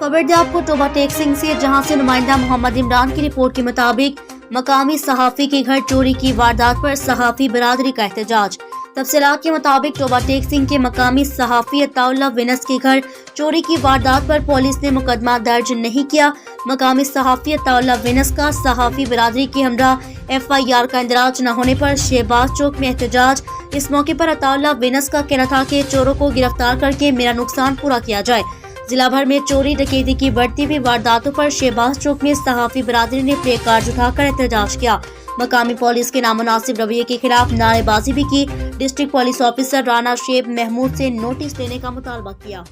खबर दे आपको Toba take Singh से, जहां से नुमाइंदा मोहम्मद इमरान की रिपोर्ट के मुताबिक मकामी सहाफ़ी के घर चोरी की वारदात पर सहाफ़ी बिरादरी का एहतजाज। तफसीलात के मुताबिक टोबा टेक सिंह के मकामी सहाफ़ी अताउल्लाह विनस के घर चोरी की वारदात पर पुलिस ने मुकदमा दर्ज नहीं किया। मकामी सहाफ़ी अताउल्लाह विनस का सहाफ़ी बिरादरी के हमरा FIR का इंदराज न होने पर शहबाज चौक में एहतजाज। इस मौके पर अताउल्लाह विनस का कहना था कि चोरों को गिरफ्तार करके मेरा नुकसान पूरा किया जाए। जिला भर में चोरी डकैती की बढ़ती हुई वारदातों पर शहबाज चौक में सहाफ़ी बिरादरी ने प्ले कार्ड उठाकर एहतजाज किया। मकामी पुलिस के नामुनासिब रवैये के खिलाफ नारेबाजी भी की। District police officer Rana Shoaib Mahmood से नोटिस देने का मुतालबा किया।